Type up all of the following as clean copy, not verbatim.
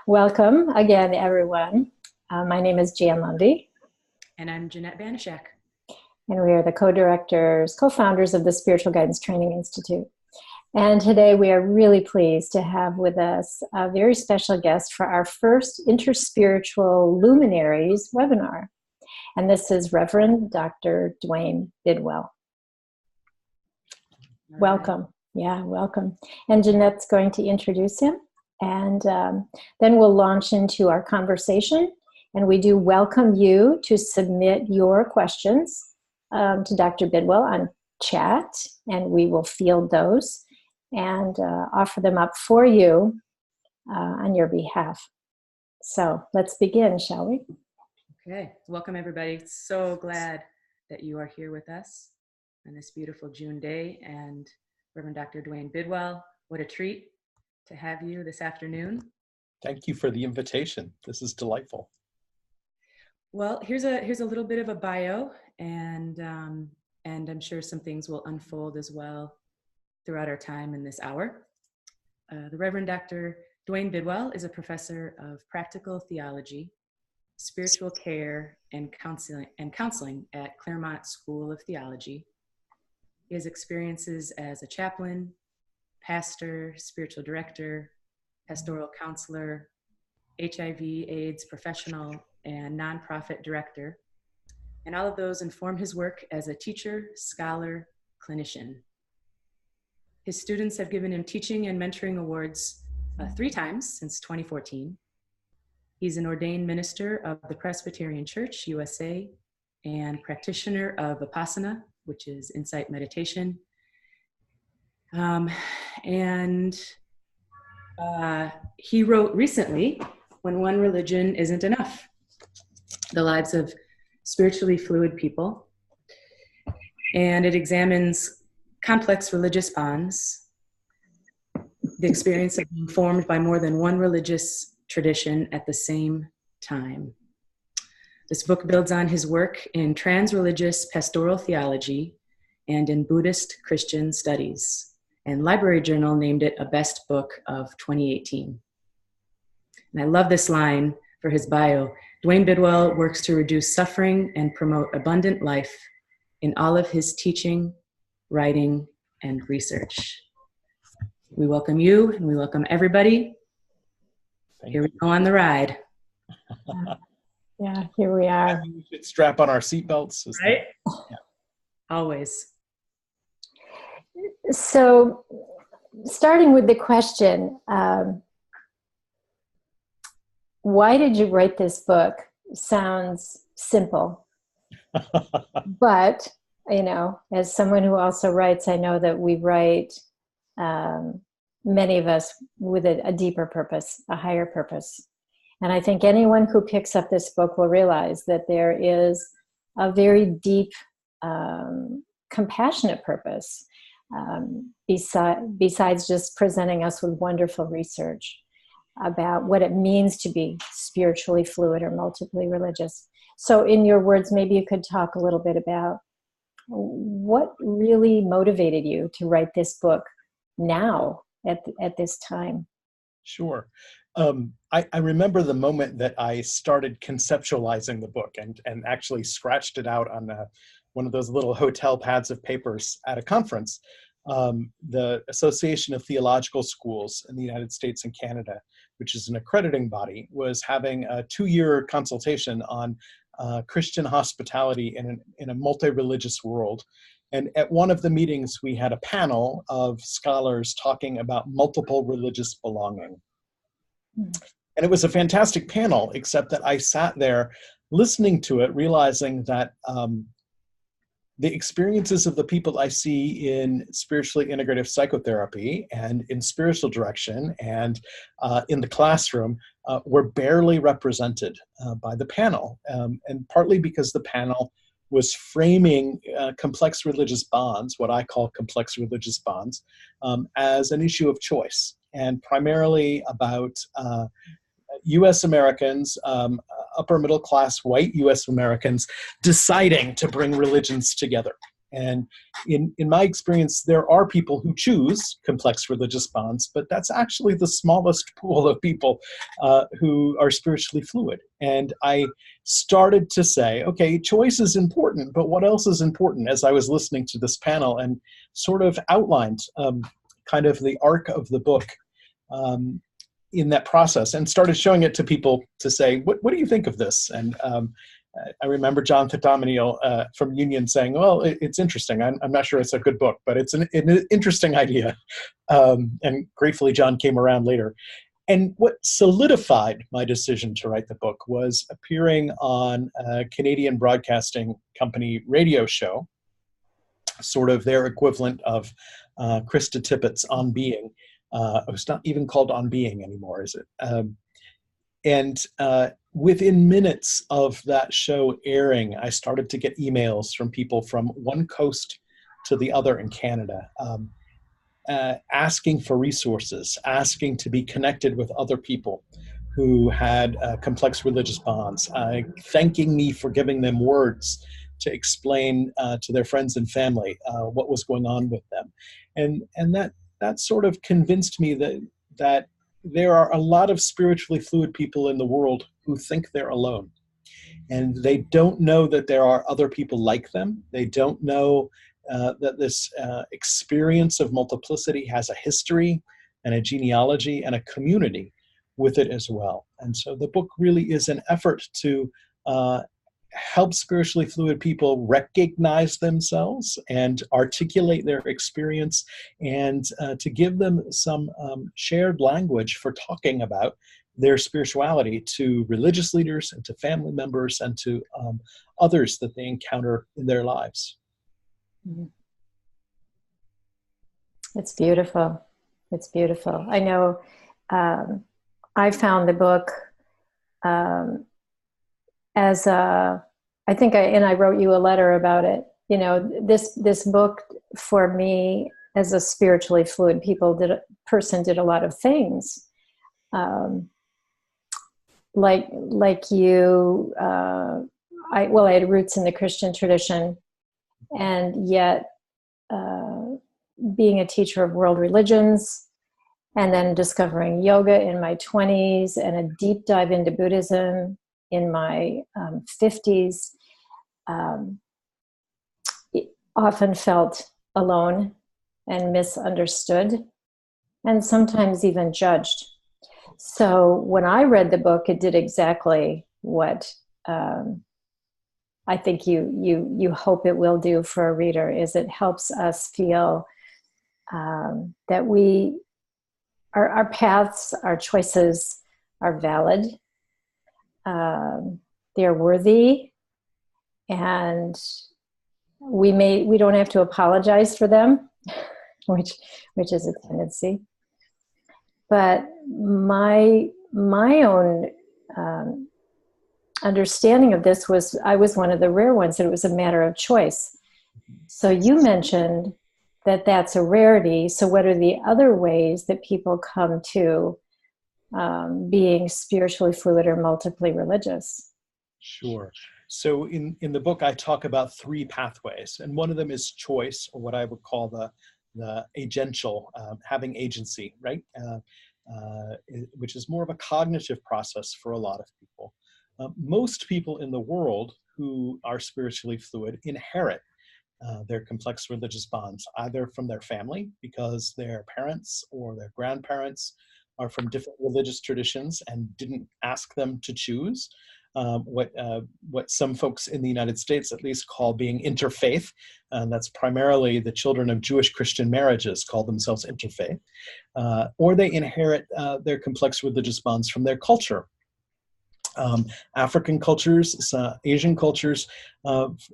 Welcome again, everyone. My name is Jan Lundy. And I'm Jeanette Banishak. And we are the co-directors, co-founders of the Spiritual Guidance Training Institute. And today we are really pleased to have with us a very special guest for our first Interspiritual Luminaries webinar. And this is Reverend Dr. Duane Bidwell. Welcome. Yeah, welcome. And Jeanette's going to introduce him. And then we'll launch into our conversation. And we do welcome you to submit your questions to Dr. Bidwell on chat, and we will field those and offer them up for you on your behalf. So let's begin, shall we? Okay, welcome everybody. So glad that you are here with us on this beautiful June day. And Reverend Dr. Duane Bidwell, what a treat to have you this afternoon. Thank you for the invitation. This is delightful. Well, here's a little bit of a bio, and I'm sure some things will unfold as well throughout our time in this hour. The Reverend Dr. Duane Bidwell is a professor of practical theology, spiritual care, and counseling at Claremont School of Theology. He has experiences as a chaplain, pastor, spiritual director, pastoral counselor, HIV/AIDS professional, and nonprofit director. And all of those inform his work as a teacher, scholar, clinician. His students have given him teaching and mentoring awards 3 times since 2014. He's an ordained minister of the Presbyterian Church, USA, and practitioner of Vipassana, which is insight meditation. He wrote recently, "When One Religion Isn't Enough: The Lives of Spiritually Fluid People." And it examines complex religious bonds, the experience of being formed by more than one religious tradition at the same time. This book builds on his work in trans-religious pastoral theology and in Buddhist Christian studies. And Library Journal named it a best book of 2018. And I love this line for his bio. Duane Bidwell works to reduce suffering and promote abundant life in all of his teaching, writing, and research. We welcome you, and we welcome everybody. Here we go on the ride. Yeah, here we are. We should strap on our seatbelts. Right? Yeah. Always. So, starting with the question, why did you write this book? Sounds simple. But, you know, as someone who also writes, I know that we write, many of us, with a deeper purpose, a higher purpose. And I think anyone who picks up this book will realize that there is a very deep, compassionate purpose, besides just presenting us with wonderful research about what it means to be spiritually fluid or multiply religious. So in your words, maybe you could talk a little bit about what really motivated you to write this book now at this time. Sure. I remember the moment that I started conceptualizing the book and actually scratched it out on one of those little hotel pads of papers at a conference. The Association of Theological Schools in the United States and Canada, which is an accrediting body, was having a 2-year consultation on Christian hospitality in a multi-religious world. And at one of the meetings, we had a panel of scholars talking about multiple religious belonging. And it was a fantastic panel, except that I sat there listening to it, realizing that the experiences of the people I see in spiritually integrative psychotherapy and in spiritual direction and in the classroom were barely represented by the panel. And partly because the panel was framing complex religious bonds, what I call complex religious bonds, as an issue of choice, and primarily about U.S. Americans, upper middle class white U.S. Americans, deciding to bring religions together. And in my experience, there are people who choose complex religious bonds, but that's actually the smallest pool of people who are spiritually fluid. And I started to say, okay, choice is important, but what else is important, as I was listening to this panel and sort of outlined kind of the arc of the book in that process, and started showing it to people to say, what do you think of this? And I remember John Thaddeus from Union saying, well, it's interesting. I'm not sure it's a good book, but it's an interesting idea. And gratefully, John came around later. And what solidified my decision to write the book was appearing on a Canadian Broadcasting Company radio show, sort of their equivalent of Krista Tippett's On Being. It's not even called On Being anymore, is it? And within minutes of that show airing, I started to get emails from people from one coast to the other in Canada, asking for resources, asking to be connected with other people who had complex religious bonds, thanking me for giving them words to explain to their friends and family what was going on with them. And that sort of convinced me that there are a lot of spiritually fluid people in the world who think they're alone. And they don't know that there are other people like them. They don't know that this experience of multiplicity has a history and a genealogy and a community with it as well. And so the book really is an effort to help spiritually fluid people recognize themselves and articulate their experience, and to give them some shared language for talking about their spirituality to religious leaders and to family members and to others that they encounter in their lives. It's beautiful. It's beautiful. I know I found the book as a, I wrote you a letter about it. You know, this book for me as a spiritually fluid person did a lot of things. Like you, I had roots in the Christian tradition, and yet being a teacher of world religions, and then discovering yoga in my 20s and a deep dive into Buddhism in my 50s, often felt alone and misunderstood and sometimes even judged. So when I read the book, it did exactly what I think you hope it will do for a reader, is it helps us feel that our paths, our choices are valid, they're worthy, and we don't have to apologize for them, which is a tendency. But my own understanding of this was, I was one of the rare ones that it was a matter of choice. So you mentioned that that's a rarity. So what are the other ways that people come to being spiritually fluid or multiply religious? Sure. So in the book, I talk about three pathways, and one of them is choice, or what I would call the agential, having agency, right? Which is more of a cognitive process for a lot of people. Most people in the world who are spiritually fluid inherit their complex religious bonds, either from their family, because their parents or their grandparents are from different religious traditions and didn't ask them to choose. What some folks in the United States at least call being interfaith, and that's primarily the children of Jewish Christian marriages call themselves interfaith, or they inherit their complex religious bonds from their culture. African cultures, Asian cultures,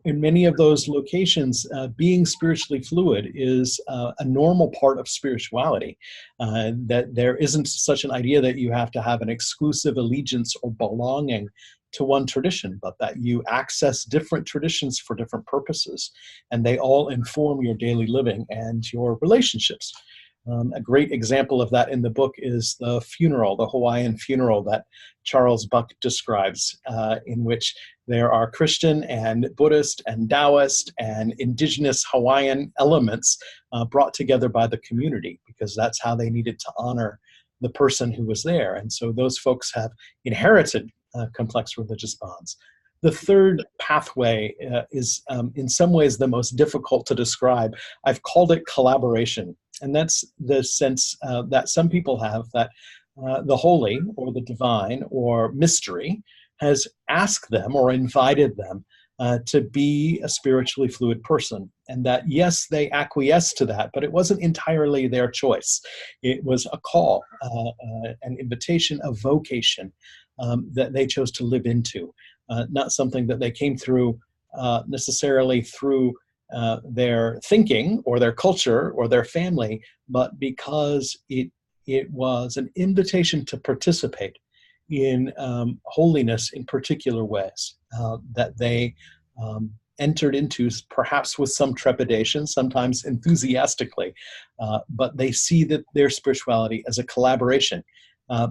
in many of those locations, being spiritually fluid is a normal part of spirituality. That there isn't such an idea that you have to have an exclusive allegiance or belonging to one tradition, but that you access different traditions for different purposes, and they all inform your daily living and your relationships. A great example of that in the book is the funeral, the Hawaiian funeral that Charles Buck describes, in which there are Christian and Buddhist and Taoist and indigenous Hawaiian elements brought together by the community, because that's how they needed to honor the person who was there. And so those folks have inherited complex religious bonds. The third pathway is in some ways the most difficult to describe. I've called it collaboration. And that's the sense that some people have that the holy or the divine or mystery has asked them or invited them to be a spiritually fluid person. And that, yes, they acquiesced to that, but it wasn't entirely their choice. It was a call, an invitation, a vocation that they chose to live into. Not something that they came through necessarily through their thinking or their culture or their family, but because it was an invitation to participate in holiness in particular ways that they entered into, perhaps with some trepidation, sometimes enthusiastically, but they see that their spirituality as a collaboration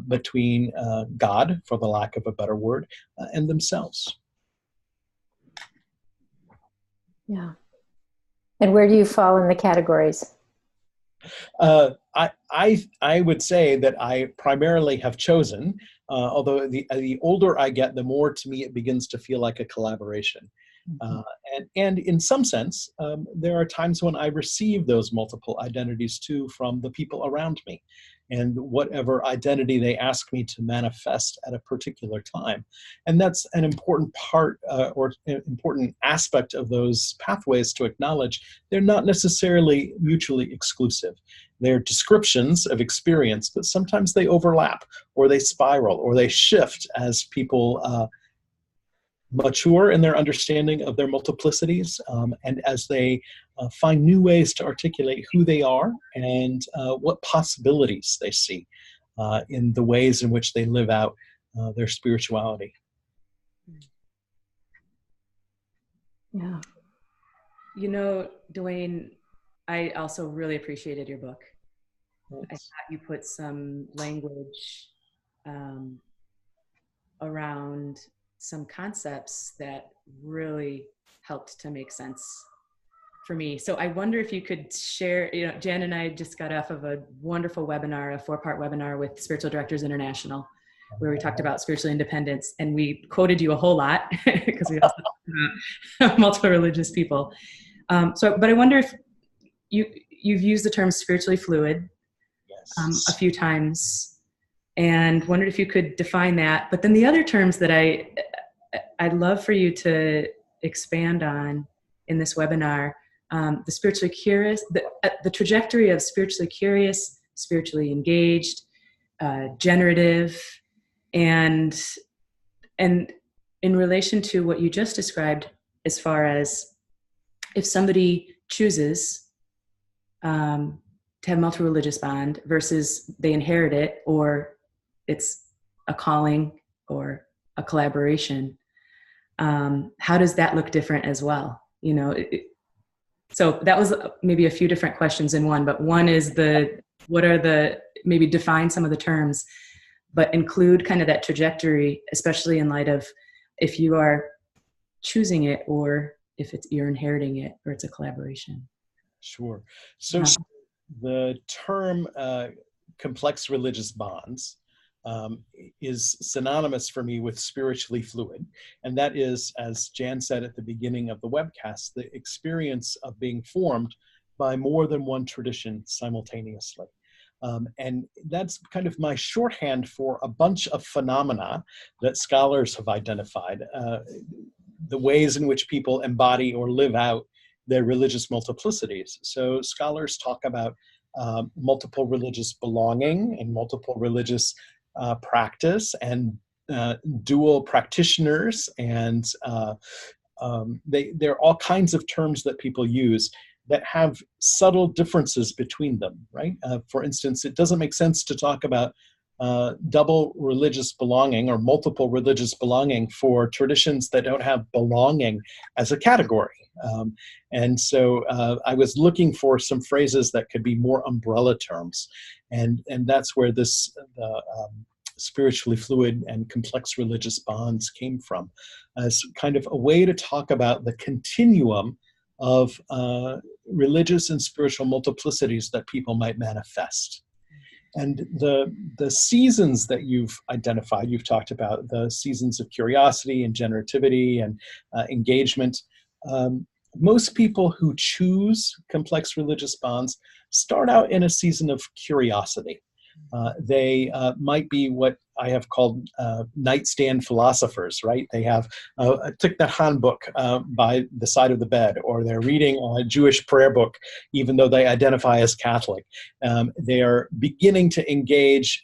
between God, for the lack of a better word, and themselves. Yeah. And where do you fall in the categories? I would say that I primarily have chosen, although the older I get, the more to me it begins to feel like a collaboration. And in some sense, there are times when I receive those multiple identities too from the people around me, and whatever identity they ask me to manifest at a particular time. And that's an important part or an important aspect of those pathways to acknowledge. They're not necessarily mutually exclusive. They're descriptions of experience, but sometimes they overlap or they spiral or they shift as people mature in their understanding of their multiplicities, and as they find new ways to articulate who they are and what possibilities they see in the ways in which they live out their spirituality. Yeah. You know, Duane, I also really appreciated your book. Thanks. I thought you put some language around some concepts that really helped to make sense for me. So I wonder if you could share, you know, Jan and I just got off of a wonderful webinar, a 4-part webinar with Spiritual Directors International, where we talked about spiritual independence, and we quoted you a whole lot because we also talked about multiple religious people. But I wonder if you've used the term spiritually fluid a few times, and wondered if you could define that. But then the other terms that I'd love for you to expand on in this webinar, the spiritually curious, the trajectory of spiritually curious, spiritually engaged, generative, and in relation to what you just described, as far as if somebody chooses to have multiple religious bond versus they inherit it, or it's a calling or a collaboration, how does that look different as well? You know, so that was maybe a few different questions in one, but one is maybe define some of the terms, but include kind of that trajectory, especially in light of if you are choosing it or if you're inheriting it or it's a collaboration. Sure. So the term complex religious bonds is synonymous for me with spiritually fluid. And that is, as Jan said at the beginning of the webcast, the experience of being formed by more than one tradition simultaneously. And that's kind of my shorthand for a bunch of phenomena that scholars have identified, the ways in which people embody or live out their religious multiplicities. So scholars talk about multiple religious belonging and multiple religious practice and dual practitioners, and there are all kinds of terms that people use that have subtle differences between them, right? For instance, it doesn't make sense to talk about double religious belonging or multiple religious belonging for traditions that don't have belonging as a category, And so I was looking for some phrases that could be more umbrella terms. And that's where this spiritually fluid and complex religious bonds came from, as kind of a way to talk about the continuum of religious and spiritual multiplicities that people might manifest. And the seasons that you've identified, you've talked about the seasons of curiosity and generativity and engagement. Most people who choose complex religious bonds start out in a season of curiosity. They might be what I have called nightstand philosophers, right? They have a Thich Nhat Hanh book by the side of the bed, or they're reading a Jewish prayer book, even though they identify as Catholic. They are beginning to engage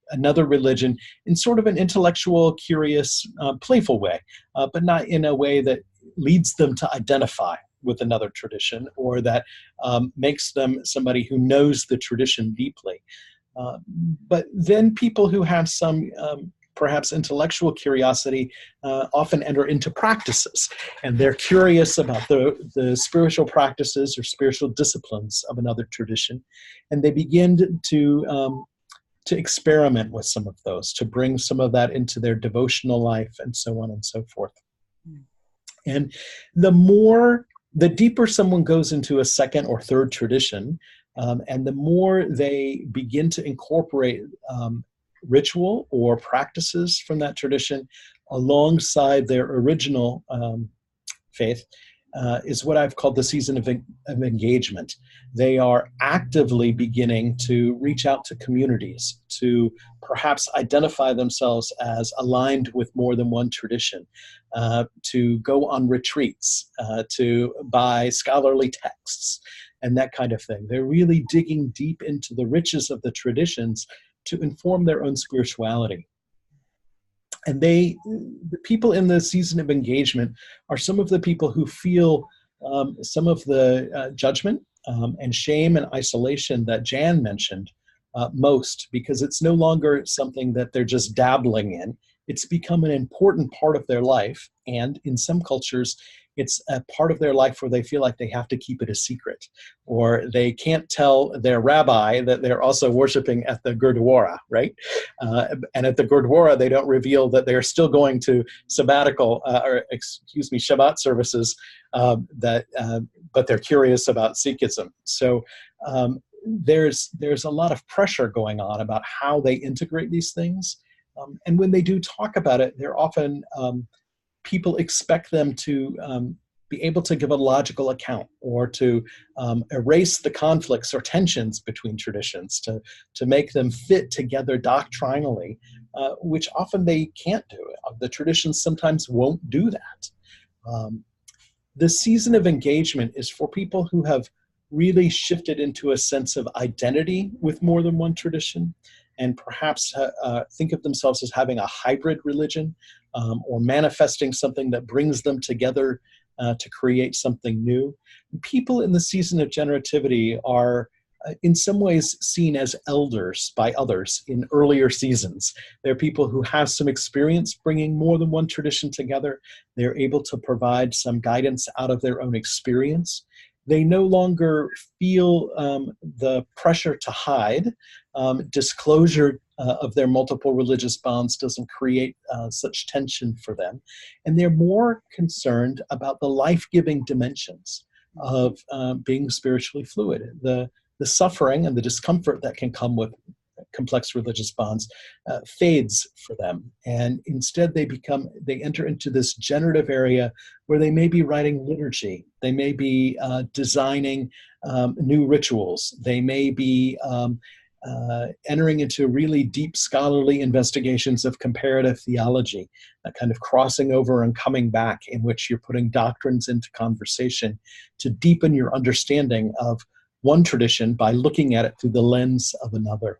another religion in sort of an intellectual, curious, playful way, but not in a way that leads them to identify with another tradition, or that makes them somebody who knows the tradition deeply. But then people who have some perhaps intellectual curiosity often enter into practices, and they're curious about the spiritual practices or spiritual disciplines of another tradition, and they begin to experiment with some of those, to bring some of that into their devotional life, and so on and so forth. And the deeper someone goes into a second or third tradition, and the more they begin to incorporate ritual or practices from that tradition alongside their original faith, is what I've called the season of engagement. They are actively beginning to reach out to communities, to perhaps identify themselves as aligned with more than one tradition, to go on retreats, to buy scholarly texts, and that kind of thing. They're really digging deep into the riches of the traditions to inform their own spirituality. And the people in the season of engagement are some of the people who feel some of the judgment and shame and isolation that Jan mentioned most, because it's no longer something that they're just dabbling in. It's become an important part of their life. And in some cultures, it's a part of their life where they feel like they have to keep it a secret, or they can't tell their rabbi that they're also worshiping at the Gurdwara, right? And at the Gurdwara, they don't reveal that they're still going to Shabbat services, but they're curious about Sikhism. So there's a lot of pressure going on about how they integrate these things. And when they do talk about it, they're often people expect them to be able to give a logical account, or to erase the conflicts or tensions between traditions, to make them fit together doctrinally, which often they can't do. The traditions sometimes won't do that. The season of engagement is for people who have really shifted into a sense of identity with more than one tradition, and perhaps think of themselves as having a hybrid religion, or manifesting something that brings them together to create something new. People in the season of generativity are in some ways seen as elders by others in earlier seasons. They're people who have some experience bringing more than one tradition together. They're able to provide some guidance out of their own experience. They no longer feel the pressure to hide. Disclosure of their multiple religious bonds doesn't create such tension for them. And they're more concerned about the life-giving dimensions of being spiritually fluid. The suffering and the discomfort that can come with complex religious bonds fades for them. And instead they enter into this generative area where they may be writing liturgy. They may be designing new rituals. They may be entering into really deep scholarly investigations of comparative theology, that kind of crossing over and coming back, in which you're putting doctrines into conversation to deepen your understanding of one tradition by looking at it through the lens of another.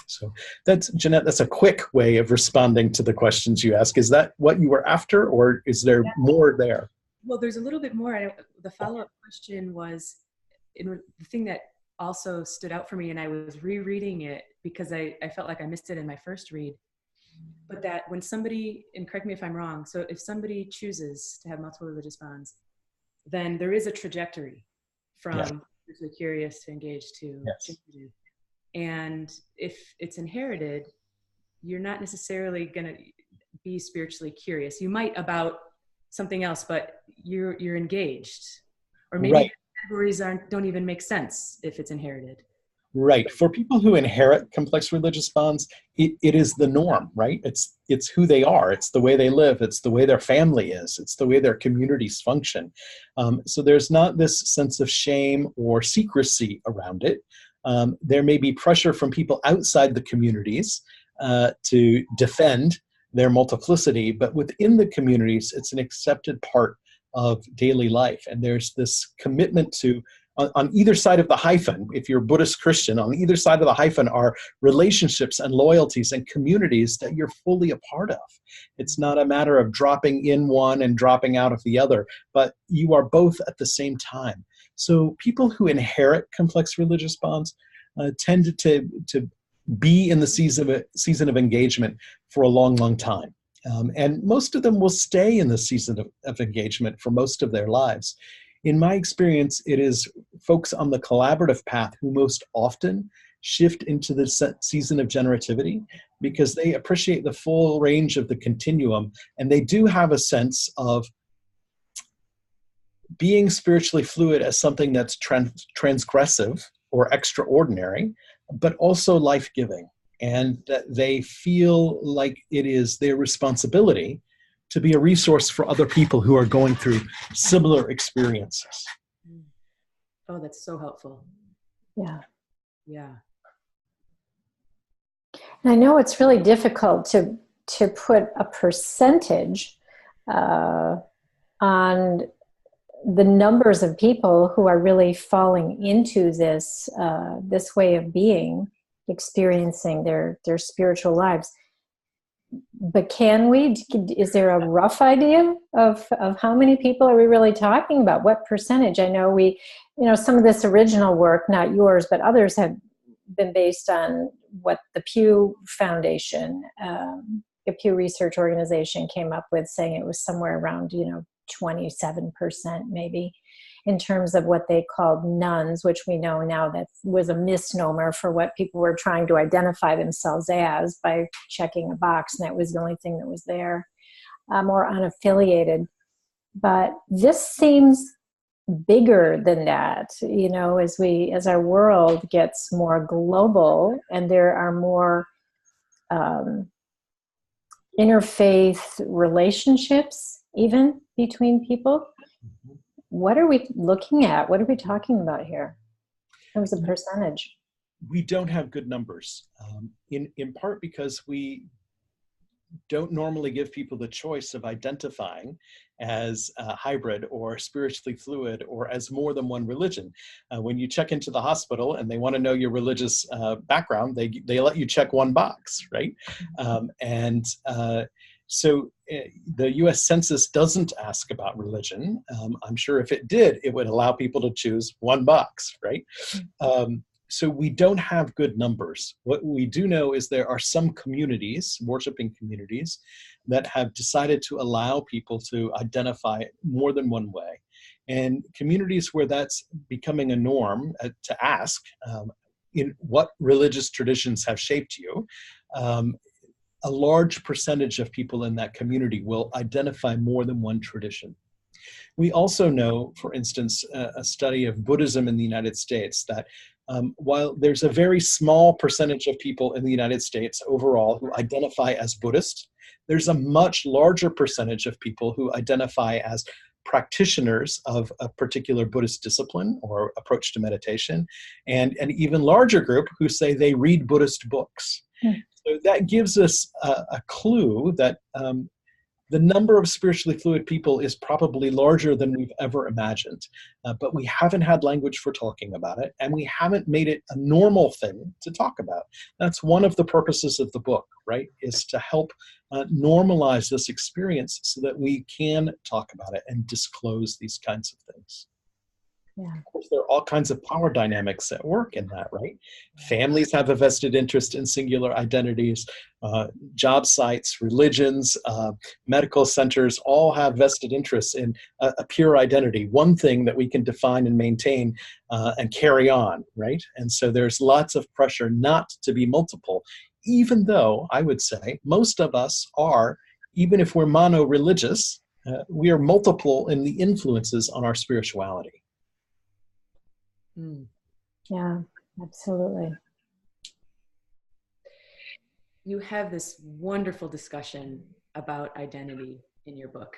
So that's, Jeanette, that's a quick way of responding to the questions you ask. Is that what you were after, or is there more there? Well, there's a little bit more. The follow-up question was, the thing that also stood out for me, and I was rereading it because I felt like I missed it in my first read, but that when somebody, and correct me if I'm wrong, so if somebody chooses to have multiple religious bonds, then there is a trajectory from Yes. spiritually curious to engaged to Yes. generative. And if it's inherited, you're not necessarily going to be spiritually curious. You might about something else, but you're engaged. Or maybe Right. the categories don't even make sense if it's inherited. Right. For people who inherit complex religious bonds, it is the norm, right? It's who they are. It's the way they live. It's the way their family is. It's the way their communities function. So there's not this sense of shame or secrecy around it. There may be pressure from people outside the communities to defend their multiplicity, but within the communities, it's an accepted part of daily life. And there's this commitment to, on either side of the hyphen, if you're Buddhist Christian, on either side of the hyphen are relationships and loyalties and communities that you're fully a part of. It's not a matter of dropping in one and dropping out of the other, but you are both at the same time. So people who inherit complex religious bonds tend to be in the season of engagement for a long, long time. And most of them will stay in the season of engagement for most of their lives. In my experience, it is folks on the collaborative path who most often shift into the season of generativity because they appreciate the full range of the continuum, and they do have a sense of being spiritually fluid as something that's transgressive or extraordinary, but also life-giving, and that they feel like it is their responsibility to be a resource for other people who are going through similar experiences. Oh, that's so helpful. Yeah. Yeah. And I know it's really difficult to put a percentage on the numbers of people who are really falling into this this way of being, experiencing their spiritual lives. But can we? Is there a rough idea of how many people are we really talking about? What percentage? I know some of this original work, not yours, but others have been based on what the Pew Foundation, the Pew Research Organization came up with, saying it was somewhere around 27% maybe, in terms of what they called nuns, which we know now that was a misnomer for what people were trying to identify themselves as by checking a box, and that was the only thing that was there, or unaffiliated. But this seems bigger than that, as our world gets more global and there are more interfaith relationships even between people. What are we looking at? What are we talking about here in terms of percentage? We don't have good numbers, in part because we don't normally give people the choice of identifying as hybrid or spiritually fluid or as more than one religion. When you check into the hospital and they want to know your religious background, they let you check one box, right? So the US Census doesn't ask about religion. I'm sure if it did, it would allow people to choose one box, right? So we don't have good numbers. What we do know is there are some communities, worshiping communities, that have decided to allow people to identify more than one way. And communities where that's becoming a norm to ask, in what religious traditions have shaped you, a large percentage of people in that community will identify more than one tradition. We also know, for instance, a study of Buddhism in the United States, that while there's a very small percentage of people in the United States overall who identify as Buddhist, there's a much larger percentage of people who identify as practitioners of a particular Buddhist discipline or approach to meditation, and an even larger group who say they read Buddhist books. So that gives us a clue that the number of spiritually fluid people is probably larger than we've ever imagined, but we haven't had language for talking about it, and we haven't made it a normal thing to talk about. That's one of the purposes of the book, right, is to help normalize this experience so that we can talk about it and disclose these kinds of things. Yeah. Of course, there are all kinds of power dynamics at work in that, right? Families have a vested interest in singular identities. Job sites, religions, medical centers all have vested interests in a pure identity, one thing that we can define and maintain and carry on, right? And so there's lots of pressure not to be multiple, even though I would say most of us are, even if we're mono-religious, we are multiple in the influences on our spirituality. Yeah, absolutely. You have this wonderful discussion about identity in your book.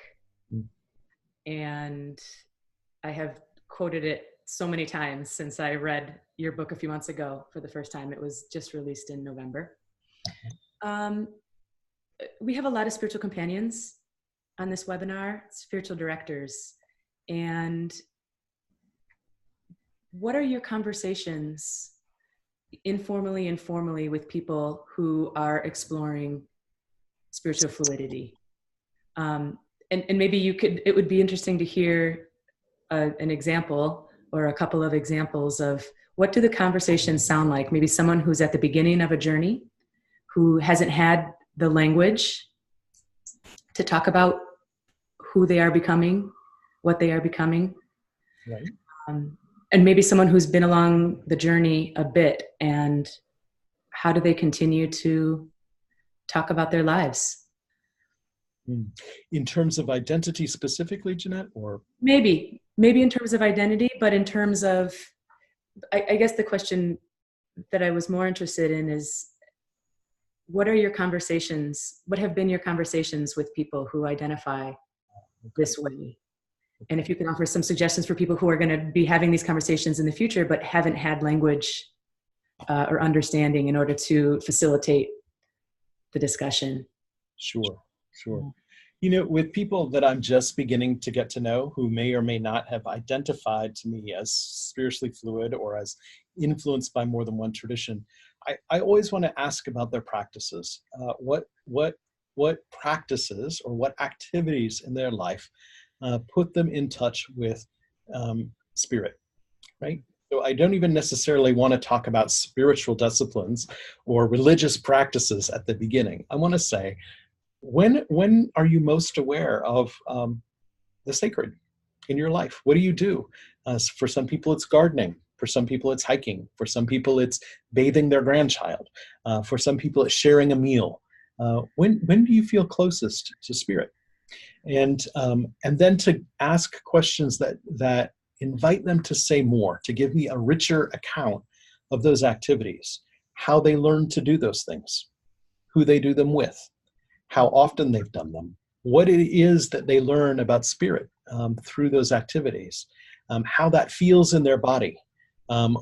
And I have quoted it so many times since I read your book a few months ago for the first time. It was just released in November. We have a lot of spiritual companions on this webinar, spiritual directors. And what are your conversations, informally and formally, with people who are exploring spiritual fluidity? And maybe it would be interesting to hear an example or a couple of examples of what do the conversations sound like? Maybe someone who's at the beginning of a journey, who hasn't had the language to talk about who they are becoming, what they are becoming. Right. And maybe someone who's been along the journey a bit, and how do they continue to talk about their lives? In terms of identity specifically, Jeanette, or? Maybe in terms of identity, but in terms of, I guess the question that I was more interested in is, what are your conversations? What have been your conversations with people who identify this way? And if you can offer some suggestions for people who are going to be having these conversations in the future, but haven't had language or understanding in order to facilitate the discussion. Sure. You know, with people that I'm just beginning to get to know, who may or may not have identified to me as spiritually fluid or as influenced by more than one tradition, I always want to ask about their practices. What practices or what activities in their life put them in touch with spirit, right? So I don't even necessarily want to talk about spiritual disciplines or religious practices at the beginning. I want to say, when are you most aware of the sacred in your life? What do you do? For some people, it's gardening. For some people, it's hiking. For some people, it's bathing their grandchild. For some people, it's sharing a meal. When do you feel closest to spirit? And then to ask questions that invite them to say more, to give me a richer account of those activities, how they learn to do those things, who they do them with, how often they've done them, what it is that they learn about spirit through those activities, how that feels in their body,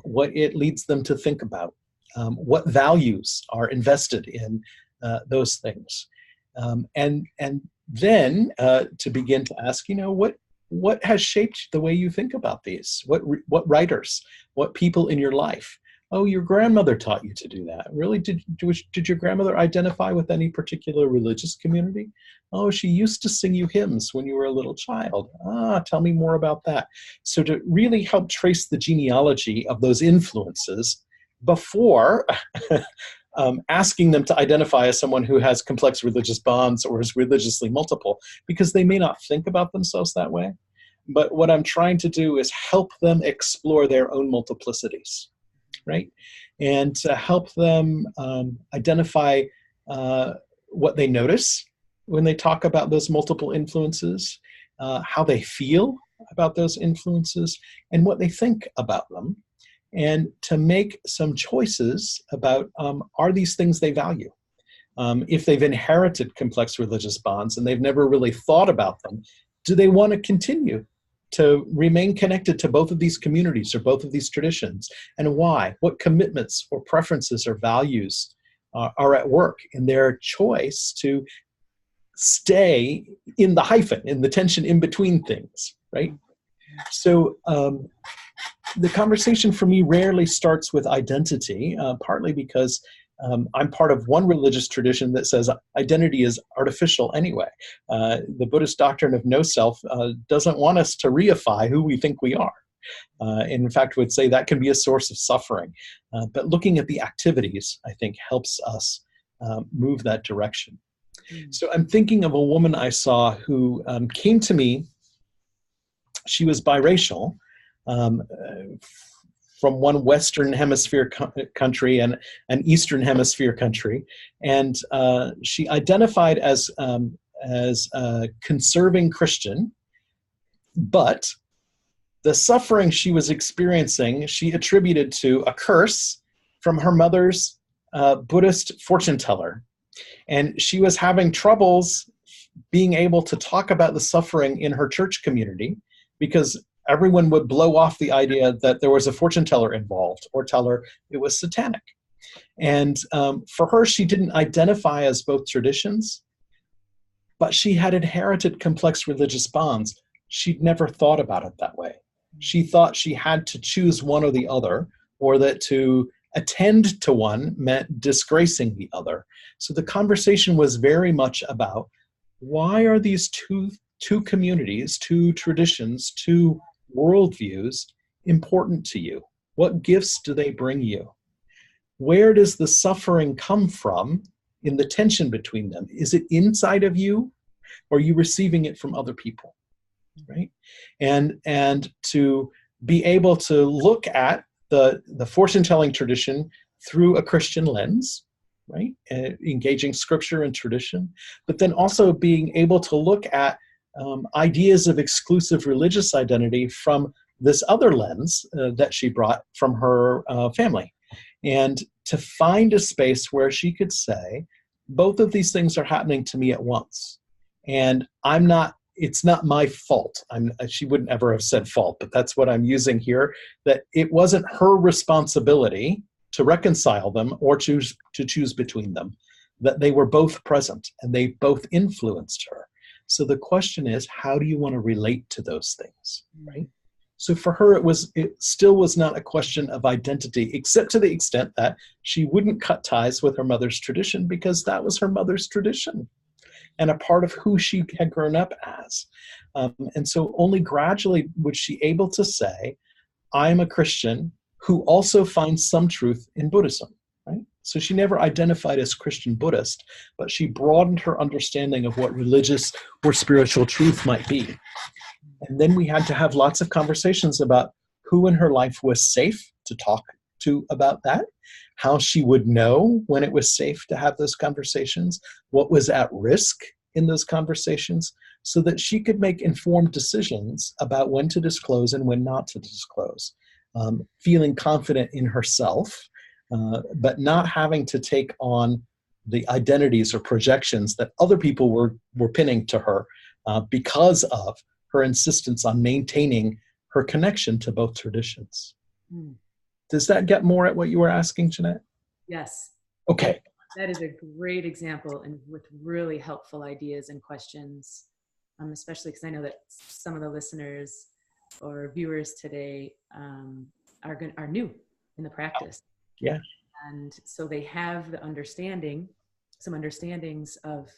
what it leads them to think about, what values are invested in those things. And then to begin to ask, what has shaped the way you think about these? What writers, what people in your life? Oh, your grandmother taught you to do that. Really? Did your grandmother identify with any particular religious community? Oh, she used to sing you hymns when you were a little child. Tell me more about that. So to really help trace the genealogy of those influences before asking them to identify as someone who has complex religious bonds or is religiously multiple, because they may not think about themselves that way. But what I'm trying to do is help them explore their own multiplicities, right? And to help them identify what they notice when they talk about those multiple influences, how they feel about those influences, and what they think about them. And to make some choices about, are these things they value? If they've inherited complex religious bonds and they've never really thought about them, do they want to continue to remain connected to both of these communities or both of these traditions? And why? What commitments or preferences or values are at work in their choice to stay in the hyphen, in the tension in between things, right? So the conversation for me rarely starts with identity, partly because I'm part of one religious tradition that says identity is artificial anyway. The Buddhist doctrine of no self doesn't want us to reify who we think we are. In fact, would say that can be a source of suffering. But looking at the activities, I think, helps us move that direction. So I'm thinking of a woman I saw who came to me. She was biracial, from one Western Hemisphere country and an Eastern Hemisphere country, and she identified as a conserving Christian, but the suffering she was experiencing, she attributed to a curse from her mother's Buddhist fortune teller. And she was having troubles being able to talk about the suffering in her church community because everyone would blow off the idea that there was a fortune teller involved or tell her it was satanic. And for her, she didn't identify as both traditions, but she had inherited complex religious bonds. She'd never thought about it that way. She thought she had to choose one or the other, or that to attend to one meant disgracing the other. So the conversation was very much about, why are these two communities, two traditions, two worldviews important to you? What gifts do they bring you? Where does the suffering come from in the tension between them? Is it inside of you, or are you receiving it from other people? Right? And to be able to look at the fortune-telling tradition through a Christian lens, right? Engaging scripture and tradition, but then also being able to look at ideas of exclusive religious identity from this other lens that she brought from her family. And to find a space where she could say, both of these things are happening to me at once. And it's not my fault. She wouldn't ever have said fault, but that's what I'm using here, that it wasn't her responsibility to reconcile them or to choose between them, that they were both present and they both influenced her. So the question is, how do you want to relate to those things, right? So for her, it still was not a question of identity, except to the extent that she wouldn't cut ties with her mother's tradition because that was her mother's tradition and a part of who she had grown up as. And so only gradually was she able to say, I'm a Christian who also finds some truth in Buddhism, right? So she never identified as Christian Buddhist, but she broadened her understanding of what religious or spiritual truth might be. And then we had to have lots of conversations about who in her life was safe to talk to about that, how she would know when it was safe to have those conversations, what was at risk in those conversations, so that she could make informed decisions about when to disclose and when not to disclose, feeling confident in herself, but not having to take on the identities or projections that other people were pinning to her because of her insistence on maintaining her connection to both traditions. Does that get more at what you were asking, Jeanette? Yes. Okay. That is a great example, and with really helpful ideas and questions, especially because I know that some of the listeners or viewers today are new in the practice. Yeah. And so they have some understandings of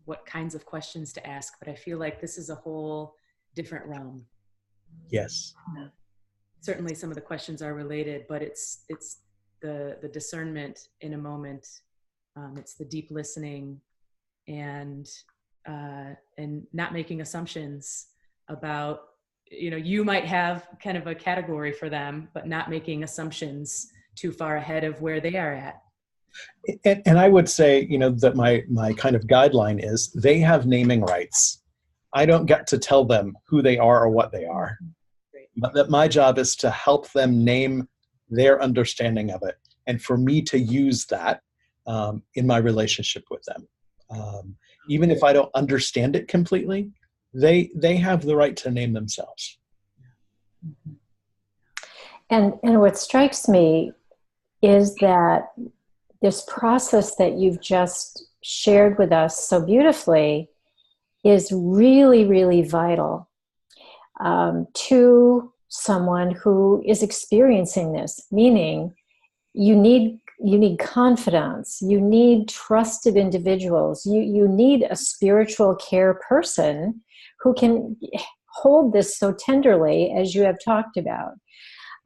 what kinds of questions to ask, but I feel like this is a whole different realm. Yes. Certainly some of the questions are related, but it's the discernment in a moment. It's the deep listening and not making assumptions about, you might have kind of a category for them, but not making assumptions too far ahead of where they are at. And I would say, that my kind of guideline is they have naming rights. I don't get to tell them who they are or what they are, but that my job is to help them name their understanding of it, and for me to use that in my relationship with them. Even if I don't understand it completely, they have the right to name themselves. And what strikes me is that this process that you've just shared with us so beautifully is really, really vital to someone who is experiencing this, meaning you need confidence, you need trusted individuals, you need a spiritual care person who can hold this so tenderly as you have talked about,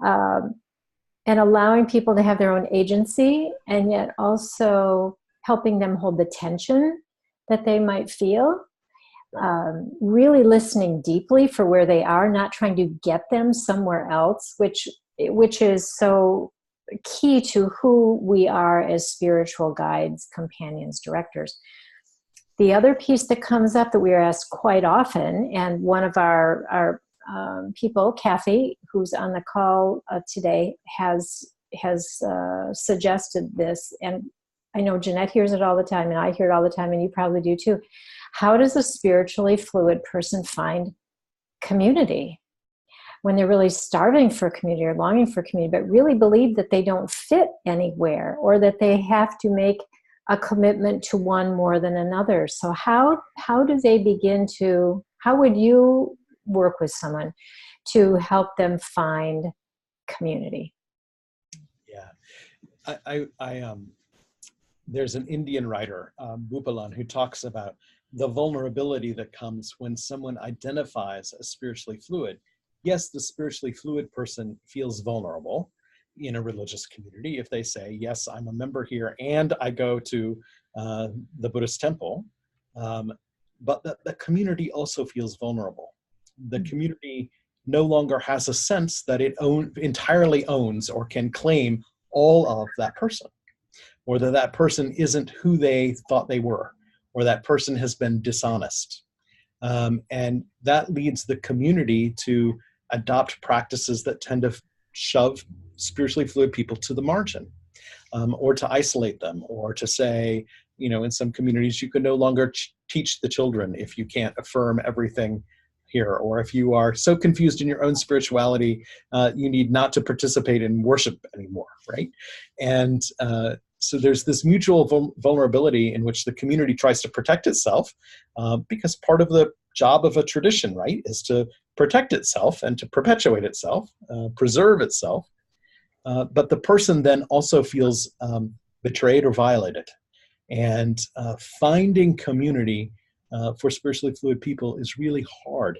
and allowing people to have their own agency, and yet also helping them hold the tension that they might feel. Really listening deeply for where they are, not trying to get them somewhere else, which is so key to who we are as spiritual guides, companions, directors. The other piece that comes up that we are asked quite often, and one of our people, Kathy, who's on the call today, has suggested this, and I know Jeanette hears it all the time, and I hear it all the time, and you probably do too. How does a spiritually fluid person find community when they're really starving for community or longing for community, but really believe that they don't fit anywhere, or that they have to make a commitment to one more than another? So how do they begin to, how would you work with someone to help them find community? Yeah, I there's an Indian writer, Bhupalan, who talks about the vulnerability that comes when someone identifies as spiritually fluid. Yes, the spiritually fluid person feels vulnerable in a religious community if they say, yes, I'm a member here and I go to the Buddhist temple, but the community also feels vulnerable. The community no longer has a sense that it entirely owns or can claim all of that person, or that person isn't who they thought they were, or that person has been dishonest. And that leads the community to adopt practices that tend to shove spiritually fluid people to the margin, or to isolate them, or to say, in some communities, you can no longer teach the children if you can't affirm everything here, or if you are so confused in your own spirituality, you need not to participate in worship anymore, right? And so there's this mutual vulnerability in which the community tries to protect itself, because part of the job of a tradition, right, is to protect itself and to perpetuate itself, preserve itself. But the person then also feels betrayed or violated. And finding community for spiritually fluid people is really hard.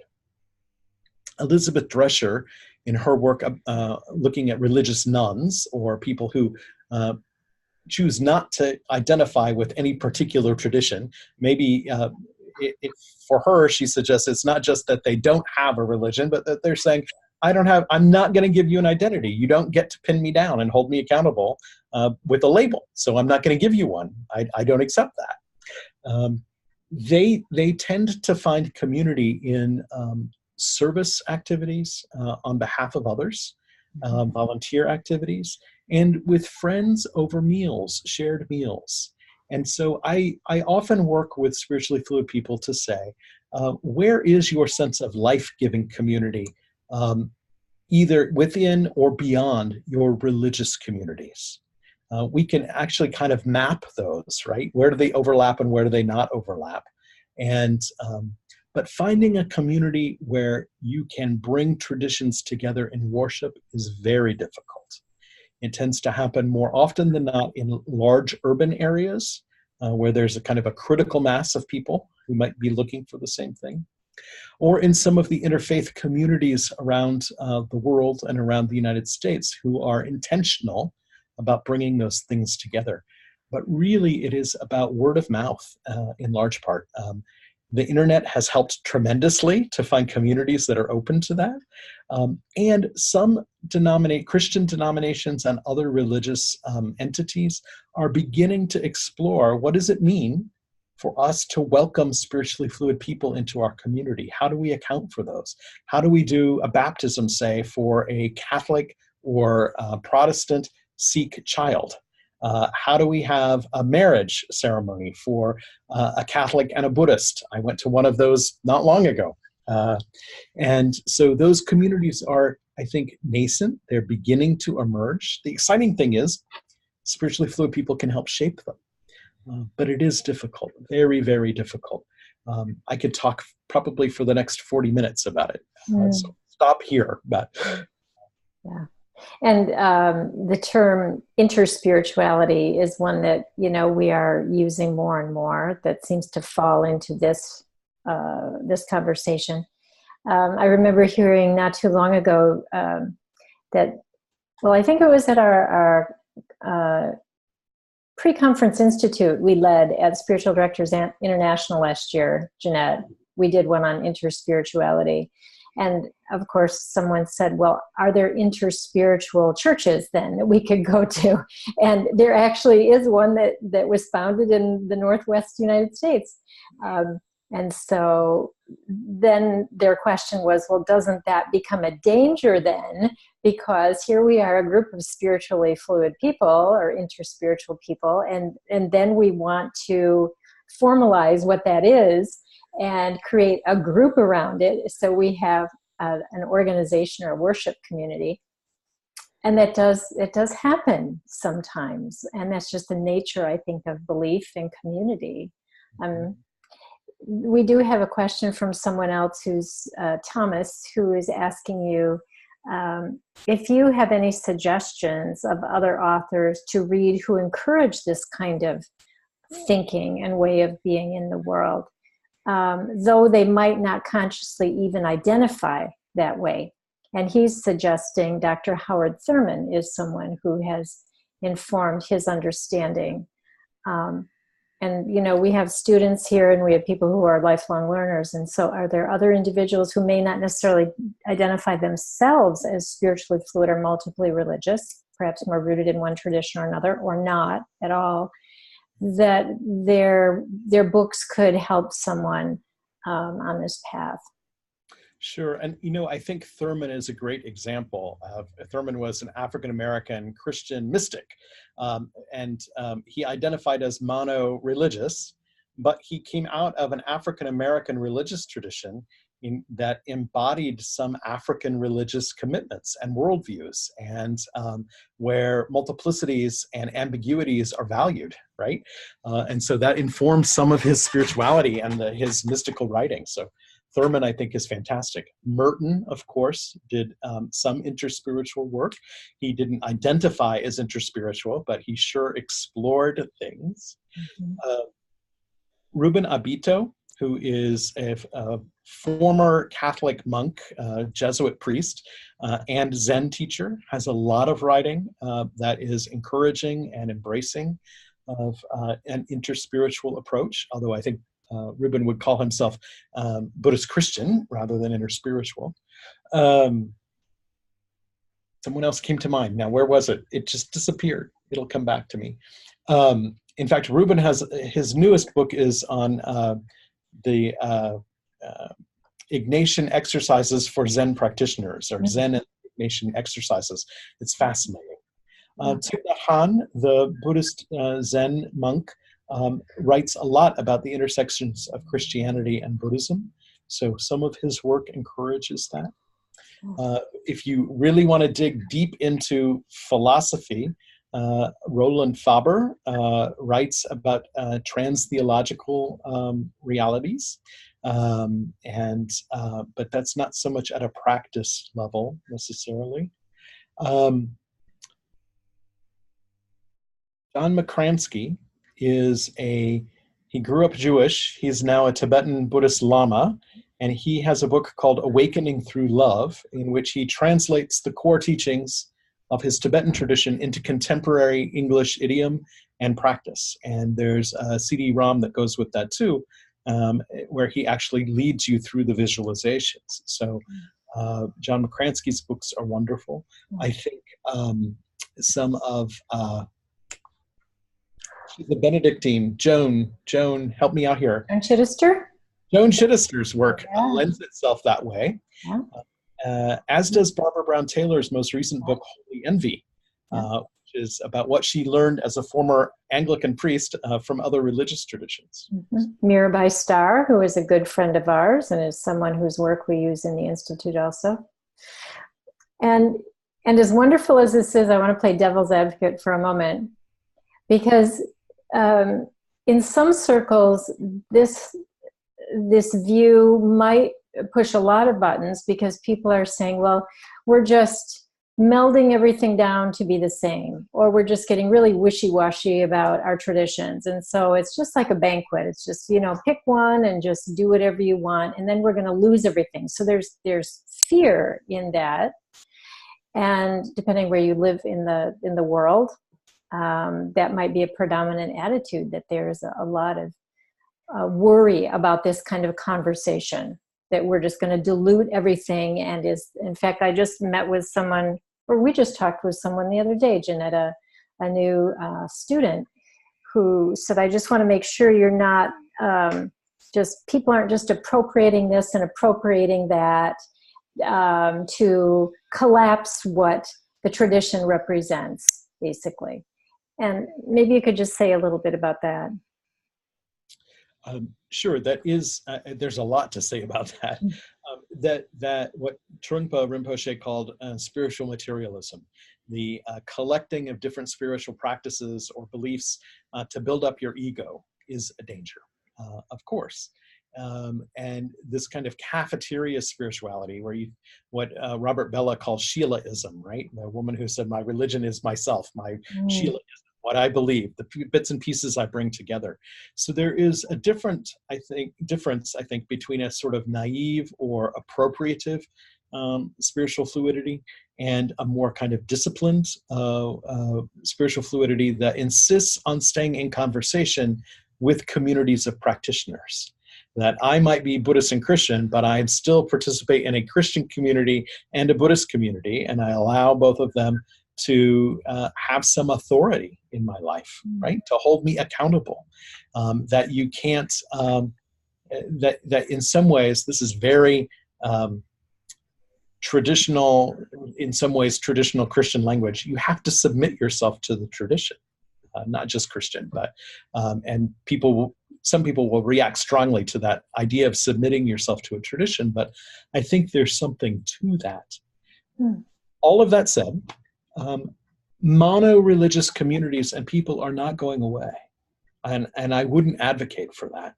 Elizabeth Drescher, in her work looking at religious nuns, or people who choose not to identify with any particular tradition, maybe for her, she suggests it's not just that they don't have a religion, but that they're saying, I'm not going to give you an identity. You don't get to pin me down and hold me accountable with a label. So I'm not going to give you one. I don't accept that. They tend to find community in service activities on behalf of others, volunteer activities, and with friends over meals, shared meals. And so I often work with spiritually fluid people to say, where is your sense of life-giving community, either within or beyond your religious communities? We can actually kind of map those, right? Where do they overlap and where do they not overlap? And but finding a community where you can bring traditions together in worship is very difficult. It tends to happen more often than not in large urban areas where there's a kind of a critical mass of people who might be looking for the same thing, or in some of the interfaith communities around the world and around the United States who are intentional about bringing those things together. But really, it is about word of mouth in large part. The internet has helped tremendously to find communities that are open to that. And some Christian denominations and other religious entities are beginning to explore, what does it mean for us to welcome spiritually fluid people into our community? How do we account for those? How do we do a baptism, say, for a Catholic or Protestant Sikh child? How do we have a marriage ceremony for a Catholic and a Buddhist? I went to one of those not long ago. And so those communities are, I think, nascent. They're beginning to emerge. The exciting thing is spiritually fluid people can help shape them. But it is difficult, very, very difficult. I could talk probably for the next 40 minutes about it. So stop here. But yeah. And the term interspirituality is one that, we are using more and more that seems to fall into this conversation. I remember hearing not too long ago that, well, I think it was at our pre-conference institute we led at Spiritual Directors International last year, Jeanette. We did one on interspirituality. And of course, someone said, well, are there interspiritual churches then that we could go to? And there actually is one that was founded in the Northwest United States. And so then their question was, well, doesn't that become a danger then? Because here we are, a group of spiritually fluid people or interspiritual people, and then we want to formalize what that is and create a group around it. So we have an organization or a worship community. And it does happen sometimes. And that's just the nature, I think, of belief and community. We do have a question from someone else who's Thomas, who is asking you if you have any suggestions of other authors to read who encourage this kind of thinking and way of being in the world, though they might not consciously even identify that way. And he's suggesting Dr. Howard Thurman is someone who has informed his understanding. And, you know, we have students here and we have people who are lifelong learners. And so are there other individuals who may not necessarily identify themselves as spiritually fluid or multiply religious, perhaps more rooted in one tradition or another, or not at all, that their books could help someone on this path? Sure. And, you know, I think Thurman is a great example. Thurman was an African-American Christian mystic, and he identified as mono-religious, but he came out of an African-American religious tradition that embodied some African religious commitments and worldviews, and where multiplicities and ambiguities are valued, right? And so that informs some of his spirituality and his mystical writing. So Thurman, I think, is fantastic. Merton, of course, did some interspiritual work. He didn't identify as interspiritual, but he sure explored things. Mm-hmm. Ruben Abito, who is a former Catholic monk, Jesuit priest, and Zen teacher, has a lot of writing that is encouraging and embracing of an interspiritual approach, although I think Ruben would call himself Buddhist Christian rather than interspiritual. Someone else came to mind. Now, where was it? It just disappeared. It'll come back to me. In fact, Ruben has his newest book is on the Ignatian exercises for Zen practitioners, or Zen and Ignatian exercises. It's fascinating. Thich Nhat Hanh, the Buddhist Zen monk, writes a lot about the intersections of Christianity and Buddhism. So some of his work encourages that. If you really want to dig deep into philosophy, Roland Faber writes about trans-theological realities, but that's not so much at a practice level necessarily. John McCransky he grew up Jewish. He's now a Tibetan Buddhist Lama, and he has a book called Awakening Through Love, in which he translates the core teachings of his Tibetan tradition into contemporary English idiom and practice. And there's a CD-ROM that goes with that too, where he actually leads you through the visualizations. So John McCransky's books are wonderful. I think some of the Benedictine, Joan, help me out here. Joan Chittister? Joan Chittister's work lends itself that way, as does Barbara Brown Taylor's most recent book, Holy Envy, which is about what she learned as a former Anglican priest from other religious traditions. Mm-hmm. Mirabai Starr, who is a good friend of ours and is someone whose work we use in the Institute also. And as wonderful as this is, I want to play devil's advocate for a moment, because in some circles, this view might push a lot of buttons, because people are saying, well, we're just melding everything down to be the same, or we're just getting really wishy-washy about our traditions. And so it's just like a banquet. It's just, pick one and just do whatever you want, and then we're going to lose everything. So there's fear in that. And depending where you live in the world, that might be a predominant attitude, that there's a lot of worry about this kind of conversation, that we're just going to dilute everything. And in fact, I just met with someone, or we just talked with someone the other day, Jeanette, a new student, who said, I just want to make sure you're not people aren't just appropriating this and appropriating that to collapse what the tradition represents, basically. And maybe you could just say a little bit about that. Sure, that is, there's a lot to say about that. That what Trungpa Rinpoche called spiritual materialism, the collecting of different spiritual practices or beliefs to build up your ego, is a danger, of course. And this kind of cafeteria spirituality, where what Robert Bellah calls Sheilaism, right? The woman who said, my religion is myself, my Sheilaism, what I believe, the bits and pieces I bring together. So there is a difference, I think, between a sort of naive or appropriative spiritual fluidity and a more kind of disciplined spiritual fluidity that insists on staying in conversation with communities of practitioners. That I might be Buddhist and Christian, but I still participate in a Christian community and a Buddhist community, and I allow both of them to have some authority in my life, right? To hold me accountable. That you can't, that in some ways, this is very traditional, in some ways, traditional Christian language. You have to submit yourself to the tradition, not just Christian, but, and some people will react strongly to that idea of submitting yourself to a tradition, but I think there's something to that. All of that said, mono-religious communities and people are not going away, and I wouldn't advocate for that.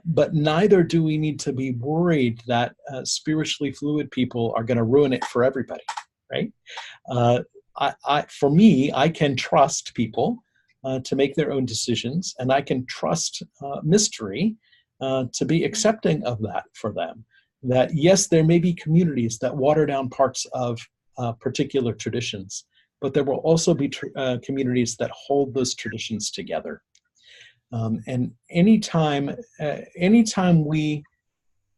But neither do we need to be worried that spiritually fluid people are going to ruin it for everybody, right? For me, I can trust people to make their own decisions, and I can trust mystery to be accepting of that for them. That yes, there may be communities that water down parts of particular traditions, but there will also be communities that hold those traditions together. And anytime we,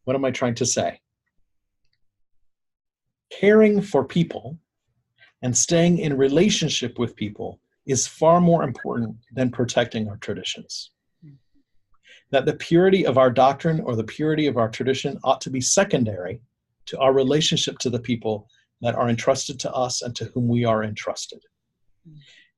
what am I trying to say? Caring for people and staying in relationship with people is far more important than protecting our traditions. That the purity of our doctrine or the purity of our tradition ought to be secondary to our relationship to the people that are entrusted to us and to whom we are entrusted.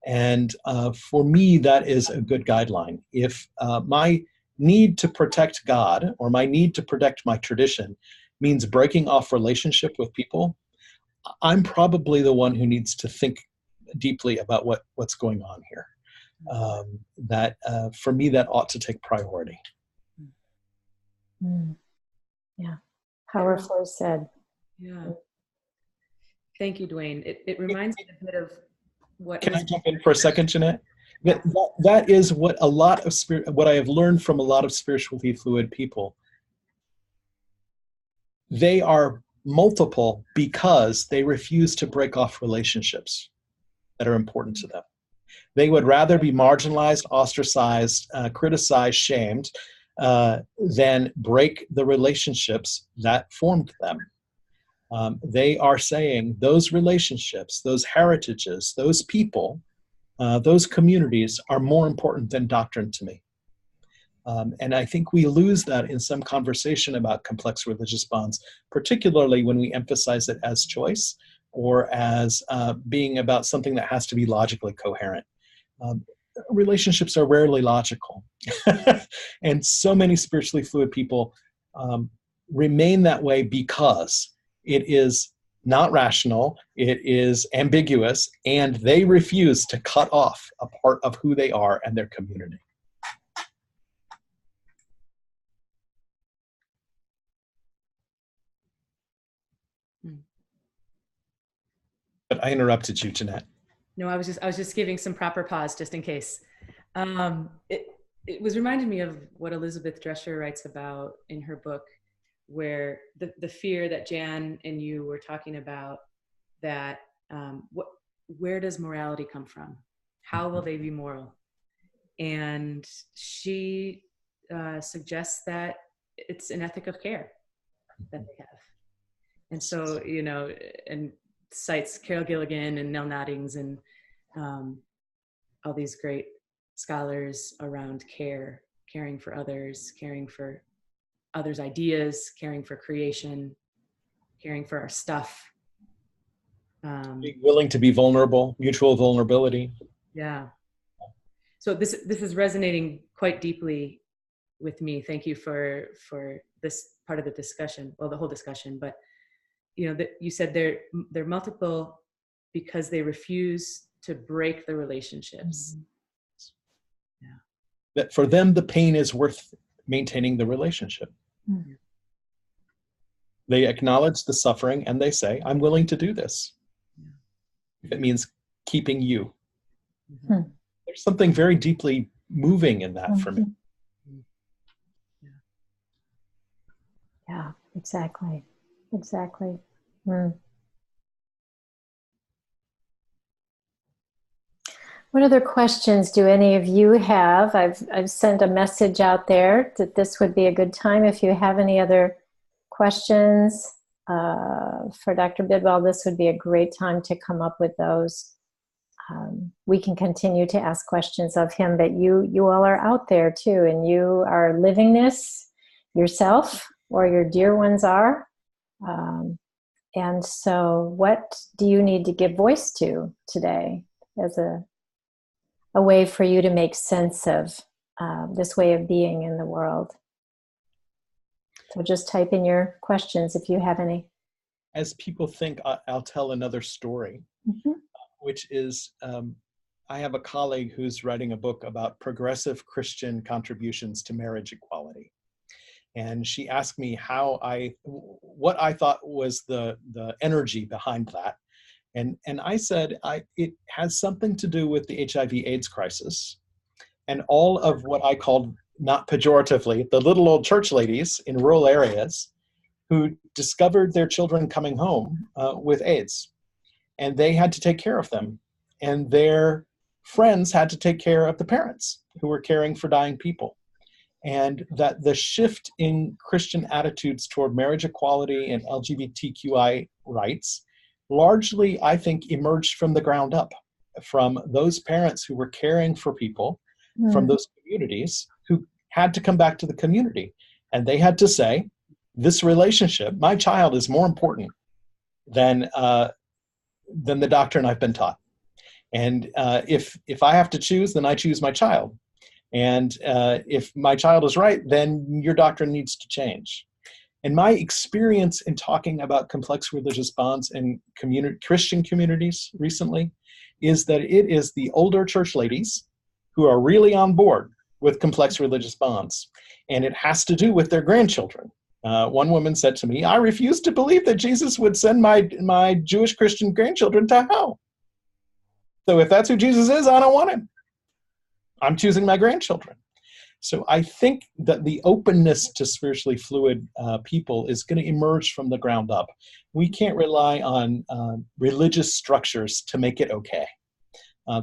And for me, that is a good guideline. If my need to protect God or my need to protect my tradition means breaking off relationship with people, I'm probably the one who needs to think deeply about what's going on here. For me, that ought to take priority. Yeah, powerfully said. Yeah. Thank you, Duane. It reminds me a bit of what. Can I jump in for a second, Jeanette? That is what what I have learned from a lot of spiritually fluid people. They are multiple because they refuse to break off relationships that are important to them. They would rather be marginalized, ostracized, criticized, shamed, than break the relationships that formed them. They are saying those relationships, those heritages, those people, those communities are more important than doctrine to me. And I think we lose that in some conversation about complex religious bonds, particularly when we emphasize it as choice or as being about something that has to be logically coherent. Relationships are rarely logical. And so many spiritually fluid people remain that way because it is not rational, it is ambiguous, and they refuse to cut off a part of who they are and their community. But I interrupted you, Jeanette. No, I was just giving some proper pause just in case. It was reminding me of what Elizabeth Drescher writes about in her book, where the fear that Jan and you were talking about, that where does morality come from? How will they be moral? And she suggests that it's an ethic of care that they have. And so, you know, and cites Carol Gilligan and Nell Noddings and all these great scholars around care, caring for others, caring for others' ideas, caring for creation, caring for our stuff. Being willing to be vulnerable, mutual vulnerability. Yeah. So this is resonating quite deeply with me. Thank you for this part of the discussion. Well, the whole discussion, but you know, that you said they're multiple because they refuse to break the relationships. Mm-hmm. Yeah. That for them, the pain is worth maintaining the relationship. Mm-hmm. They acknowledge the suffering and they say, I'm willing to do this. Yeah. If it means keeping you. Mm-hmm. There's something very deeply moving in that for me. Yeah, exactly. Exactly. Mm. What other questions do any of you have? I've sent a message out there that this would be a good time. If you have any other questions for Dr. Bidwell, this would be a great time to come up with those. We can continue to ask questions of him, but you all are out there too, and you are living this yourself, or your dear ones are. And so what do you need to give voice to today as a way for you to make sense of this way of being in the world? So just type in your questions if you have any. As people think, I'll tell another story, mm-hmm. Which is, I have a colleague who's writing a book about progressive Christian contributions to marriage equality. And she asked me what I thought was the energy behind that. And I said, it has something to do with the HIV/AIDS crisis and all of what I called, not pejoratively, the little old church ladies in rural areas who discovered their children coming home with AIDS. And they had to take care of them. And their friends had to take care of the parents who were caring for dying people. And that the shift in Christian attitudes toward marriage equality and LGBTQI rights largely, I think, emerged from the ground up, from those parents who were caring for people from those communities who had to come back to the community. And they had to say, this relationship, my child is more important than the doctrine I've been taught. And if I have to choose, then I choose my child. And if my child is right, then your doctrine needs to change. And my experience in talking about complex religious bonds in Christian communities recently is that it is the older church ladies who are really on board with complex religious bonds. And it has to do with their grandchildren. One woman said to me, I refuse to believe that Jesus would send my Jewish Christian grandchildren to hell. So if that's who Jesus is, I don't want him. I'm choosing my grandchildren. So I think that the openness to spiritually fluid people is going to emerge from the ground up. We can't rely on religious structures to make it okay.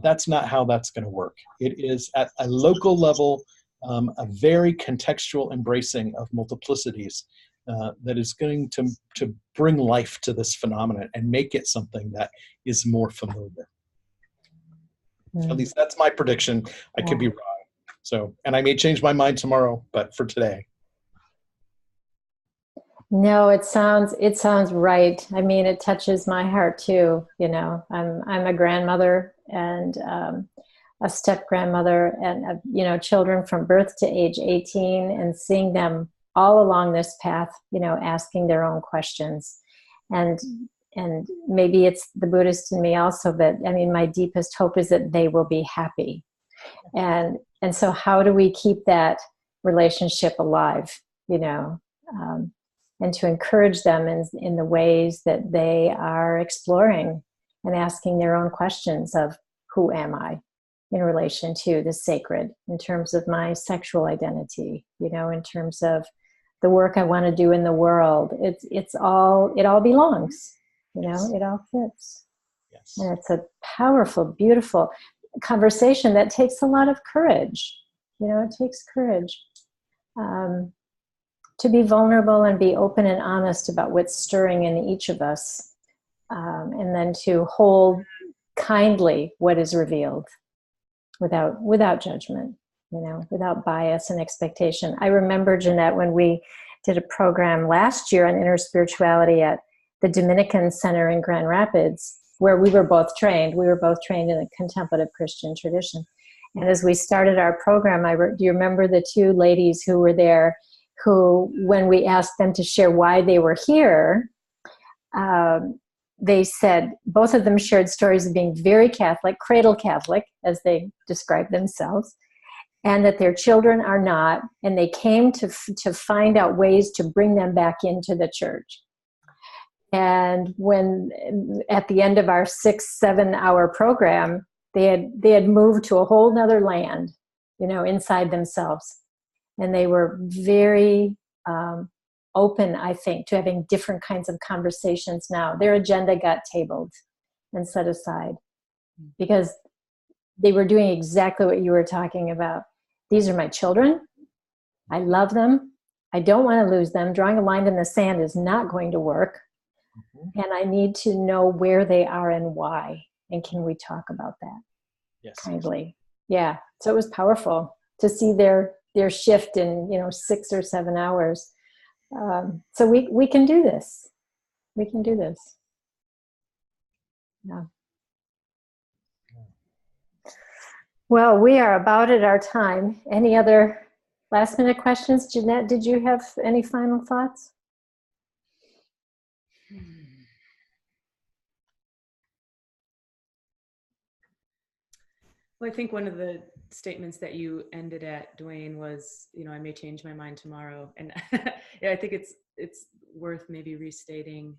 That's not how that's going to work. It is at a local level, a very contextual embracing of multiplicities that is going to bring life to this phenomenon and make it something that is more familiar. At least that's my prediction. I could be wrong. So, and I may change my mind tomorrow, but for today. No, it sounds right. I mean, it touches my heart too. You know, I'm a grandmother and a step grandmother, and you know, children from birth to age 18, and seeing them all along this path. You know, asking their own questions, and maybe it's the Buddhist in me also, but I mean, my deepest hope is that they will be happy. And so how do we keep that relationship alive, you know, and to encourage them in the ways that they are exploring and asking their own questions of who am I in relation to the sacred, in terms of my sexual identity, you know, in terms of the work I want to do in the world. It all belongs, you know, Yes. it all fits. Yes. And it's a powerful, beautiful conversation that takes a lot of courage. You know, it takes courage to be vulnerable and be open and honest about what's stirring in each of us, and then to hold kindly what is revealed without judgment, you know, without bias and expectation. I remember, Jeanette, when we did a program last year on interspirituality at the Dominican Center in Grand Rapids, where we were both trained. We were both trained in a contemplative Christian tradition. And as we started our program, do you remember the two ladies who were there who, when we asked them to share why they were here, they said, both of them shared stories of being very Catholic, cradle Catholic, as they described themselves, and that their children are not, and they came to find out ways to bring them back into the church. And when, at the end of our 6-7 hour program, they had moved to a whole nother land, you know, inside themselves. And they were very open, I think, to having different kinds of conversations now. Their agenda got tabled and set aside because they were doing exactly what you were talking about. These are my children. I love them. I don't want to lose them. Drawing a line in the sand is not going to work. Mm-hmm. And I need to know where they are and why. And can we talk about that? Yes. Kindly. Yeah. So it was powerful to see their shift in, you know, 6 or 7 hours. So we can do this. We can do this. Yeah. Well, we are about at our time. Any other last minute questions? Jeanette, did you have any final thoughts? Well, I think one of the statements that you ended at, Duane, was, you know, I may change my mind tomorrow. And yeah, I think it's worth maybe restating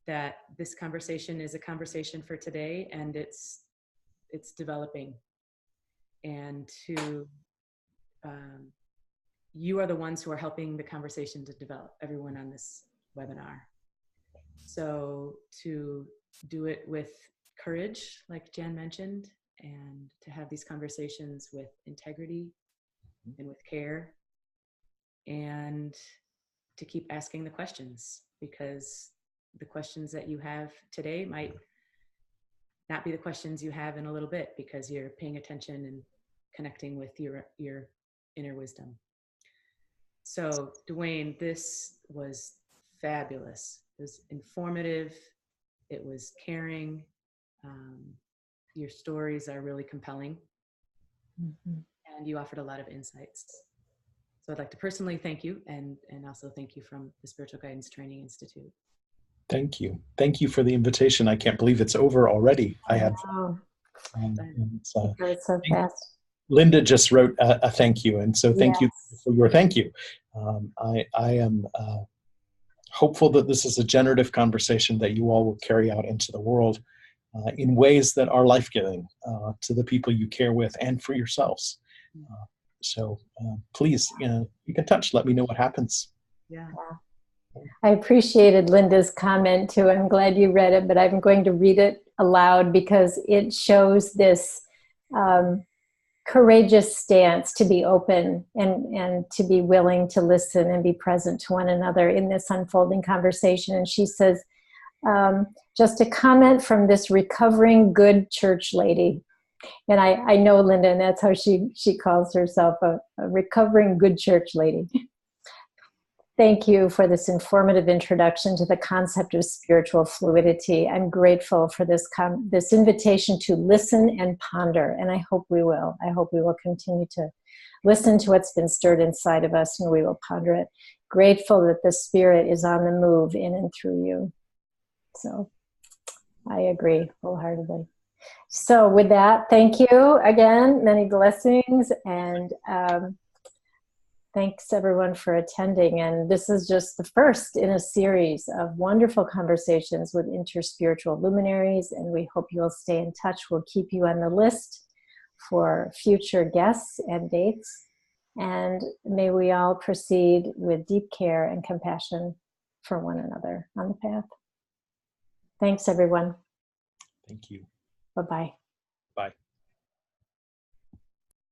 that this conversation is a conversation for today, and it's developing. And you are the ones who are helping the conversation to develop, everyone on this webinar. So to do it with courage, like Jan mentioned, and to have these conversations with integrity and with care, and to keep asking the questions, because the questions that you have today might not be the questions you have in a little bit, because you're paying attention and connecting with your inner wisdom. So Duane, this was fabulous. It was informative. It was caring. Your stories are really compelling. Mm-hmm. And you offered a lot of insights. So I'd like to personally thank you, and also thank you from the Spiritual Guidance Training Institute. Thank you. Thank you for the invitation. I can't believe it's over already. I had it's so fast. Linda just wrote a thank you, and so thank you for your thank you. I am hopeful that this is a generative conversation that you all will carry out into the world in ways that are life-giving to the people you care with and for yourselves. So please, you can touch. Let me know what happens. Yeah. I appreciated Linda's comment too. I'm glad you read it, but I'm going to read it aloud because it shows this courageous stance to be open and to be willing to listen and be present to one another in this unfolding conversation. And she says, just a comment from this recovering good church lady. And I know Linda, and that's how she calls herself, a recovering good church lady. Thank you for this informative introduction to the concept of spiritual fluidity. I'm grateful for this invitation to listen and ponder, and I hope we will. I hope we will continue to listen to what's been stirred inside of us, and we will ponder it. Grateful that the Spirit is on the move in and through you. So I agree wholeheartedly. So with that, thank you again. Many blessings, and Thanks everyone for attending. And this is just the first in a series of wonderful conversations with interspiritual luminaries. And we hope you'll stay in touch. We'll keep you on the list for future guests and dates. And may we all proceed with deep care and compassion for one another on the path. Thanks everyone. Thank you. Bye-bye. Bye.